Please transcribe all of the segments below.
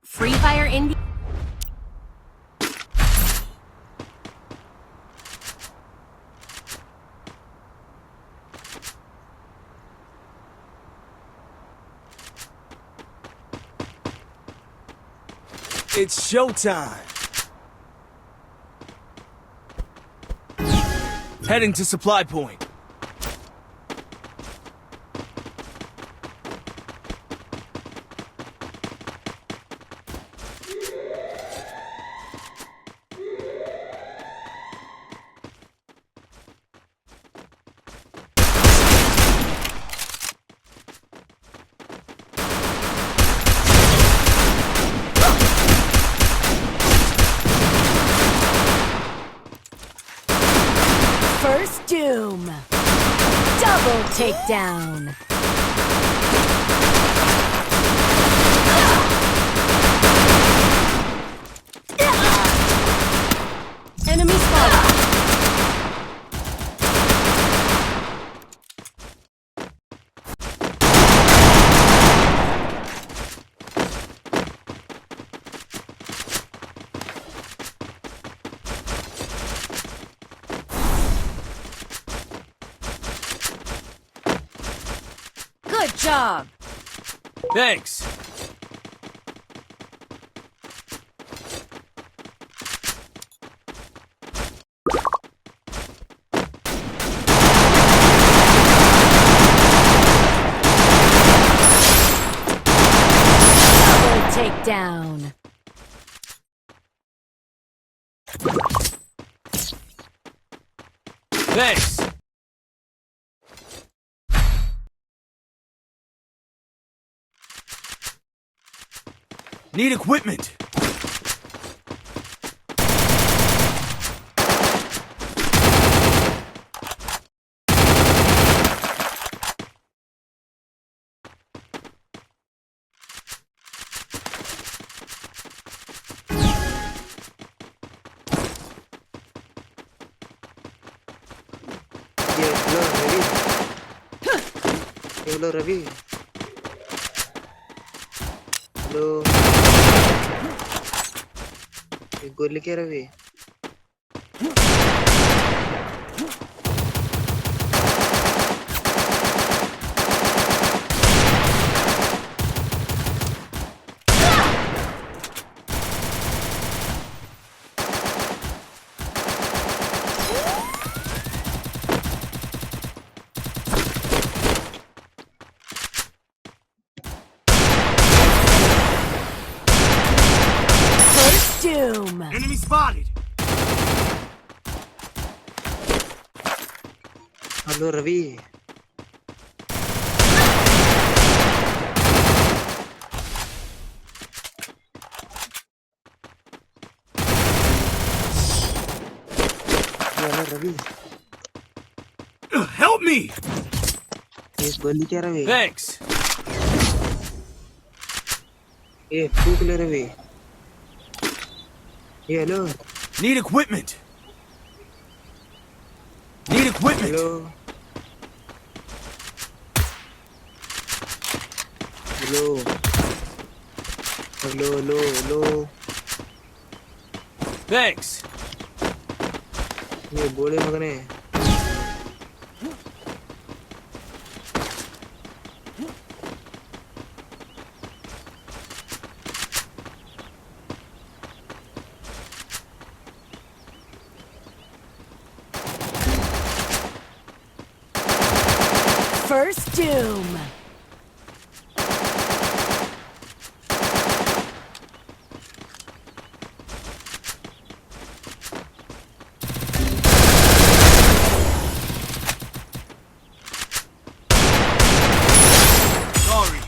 Free Fire India. It's showtime! Heading to supply point. First Doom. Double takedown. Enemy spotted. Good job. Thanks. Double takedown. Thanks. Need equipment. Hello Ravi. Hello. गोली क्या Ravi? First Doom. Enemy spotted. Hello Ravi. Hello Ravi. Help me! ये गोली क्या Ravi? Thanks. ये फूक ले रवि. ये hello. Need equipment. Need equipment. Hello. Hello. Hello hello hello. Thanks. ये बोले मगने. First Doom. Sorry.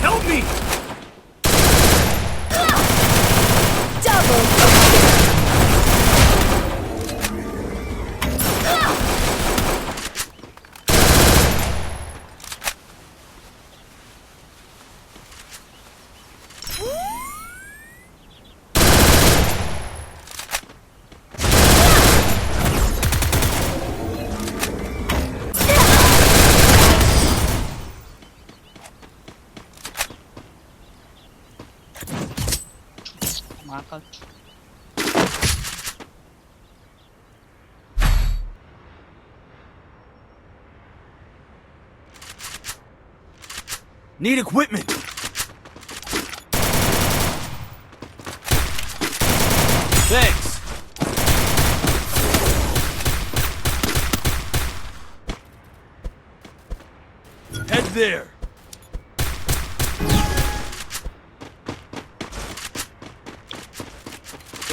Help me! 아까 Need equipment. Thanks. Head there.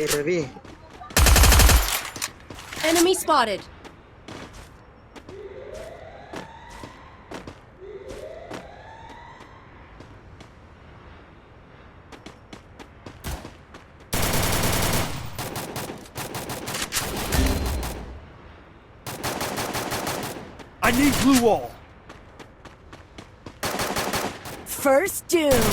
A Ravi Enemy spotted. I need blue wall. First doom.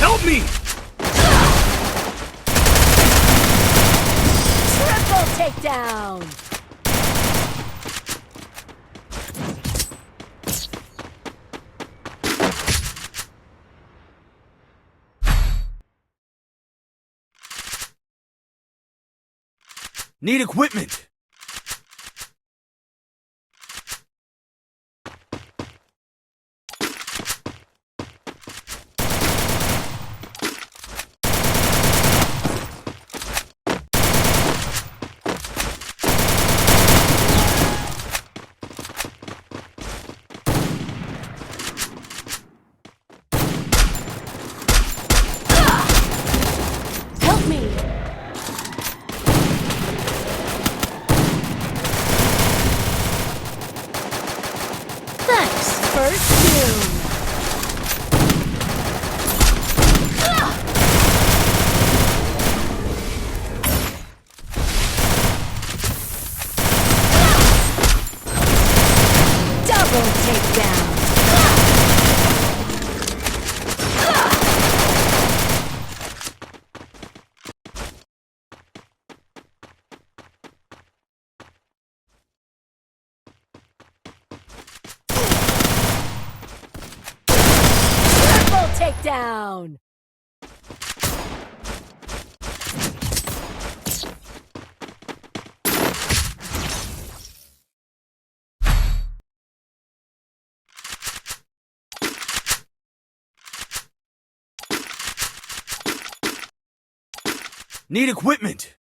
Help me! Triple takedown. Need equipment. Help me. Thanks. First doom. Double takedown. Triple takedown. Need equipment.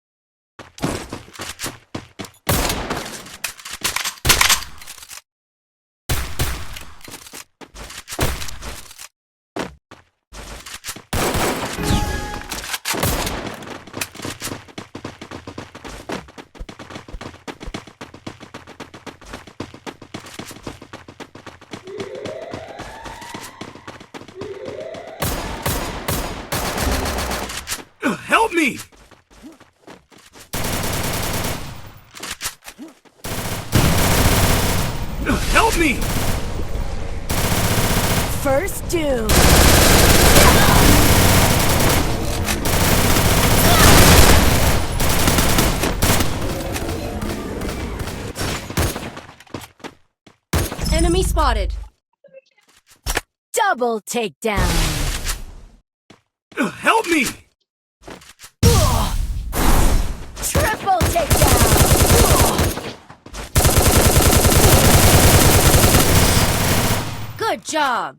Help me! Help me! First doom. Enemy spotted. Double takedown. Help me! Triple takedown. Good job.